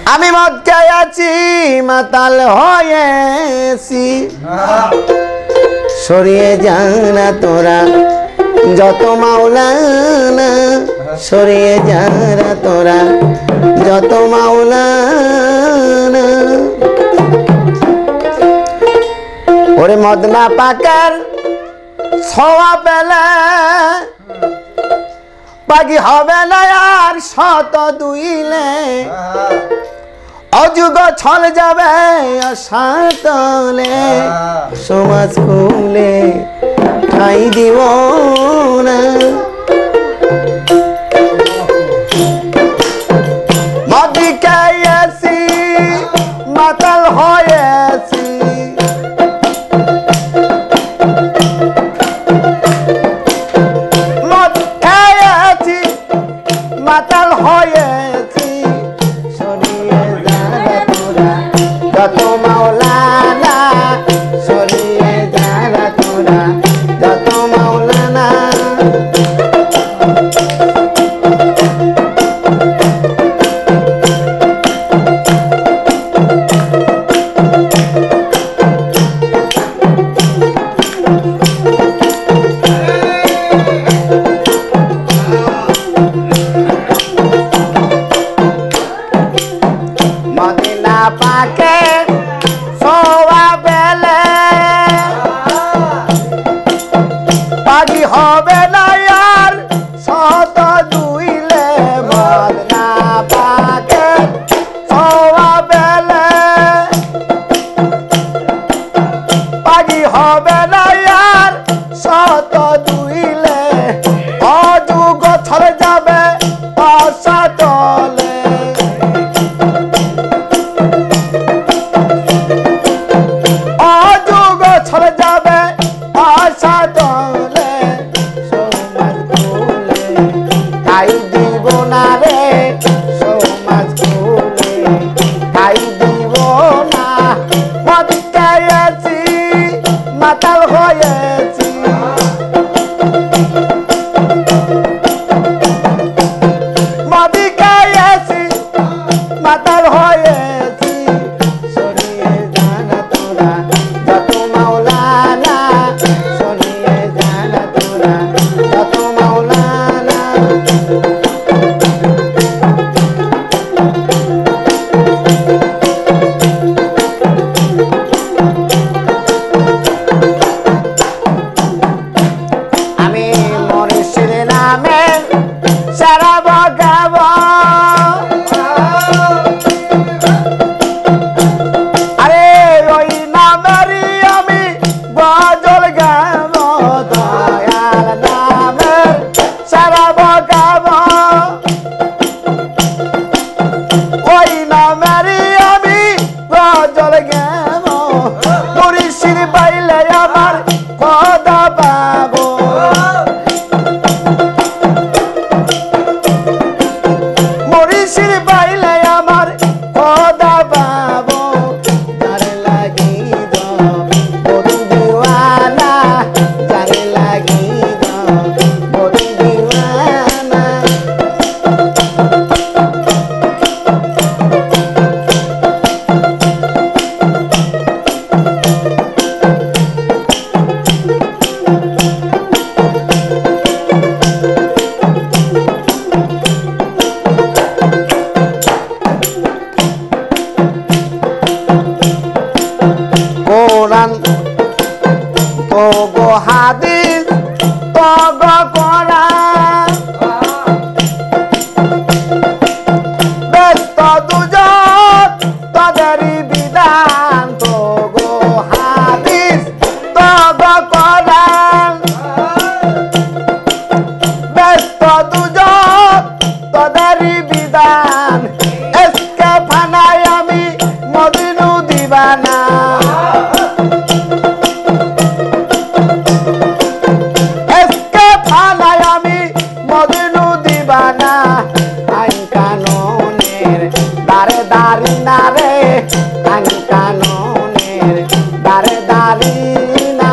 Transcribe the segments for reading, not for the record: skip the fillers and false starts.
আমি মদ খেয়েছি মাতাল হয়েছি সরিয়ে যানা তোরা যত মাওলানা সরিয়ে যারা তোরা যত মাওলানা ওরে মদনা পাকের ছোঁয়া পেলে পাগি হবে না আর শত দুইলে অযুগ ছল যাবে অসাতলে সমাজ খুলে ঠাই দিব না মদি খেয়েছি মাতাল হয়েছি মদ খেয়েছি মাতাল হয়েছি সরিয়ে যারা তোরা যত মাওলানা সরিয়ে যারা তোরা যত মাওলানা মদিনা পাকে সোয়া বেলে পাগি হবে না আর শত দুইলে মদিনা পাকে সোয়া বেলে পাগি হবে না আর শত দুইলে অযুগ ছড়ে যাবে অসাতলে অযুগ ছড়ে যাবে অসাতলে সমাজ খুলে তাই দিব না রে সমাজ খুলে তাই দিব না মদ খেয়েছি মাতাল হয়েছি মদ খেয়েছি মাতাল হয়েছি সরিয়ে জানা তোরা যত মাওলানা সরিয়ে জানা তোরা যত মাওলানা আমি মরিষের নামে সারা বগাব আরে ওই নামেরই আমি গজল গাব দয়াল নামের সারা বগাব ওই নামেরই আমি গজল গাব মুর্শিদ পাইলে আমার খোদা পাবো মুর্শিদ পাইলে আমার খোদা পাবো যারে লাগি দো বড় দিওয়ানা যারে লাগি দো বড় দিওয়ানা কোরআন তো গো হাদিস তো গো কোরআন ব্যস্ত দুজন তাদেরই বিধান তো গো হাদিস তো গো কোরআন ব্যস্ত দুজন তাদেরই বিধান এসকে ফানাই আমি মদিনু দিবানা এসকে ফানাই আমি মদিনু দিবানা আইন কানুনের দারে দারি না রে আইন কানুনের দারে দারি না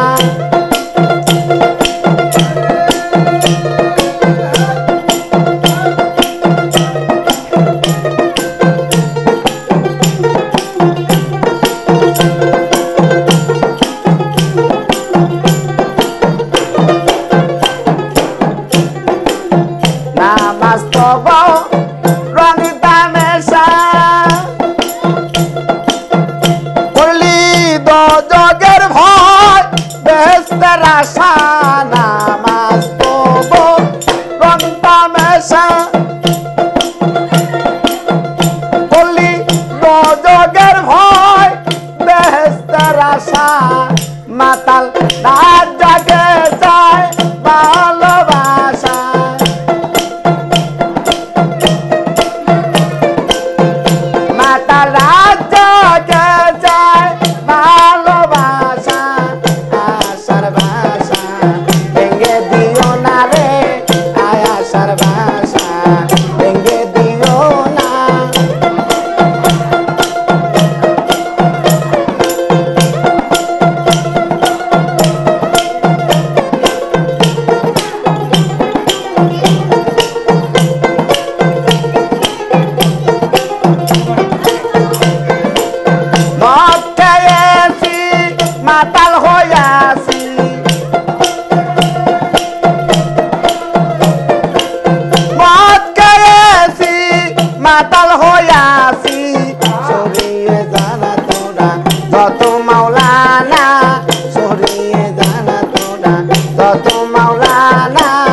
মাওলানা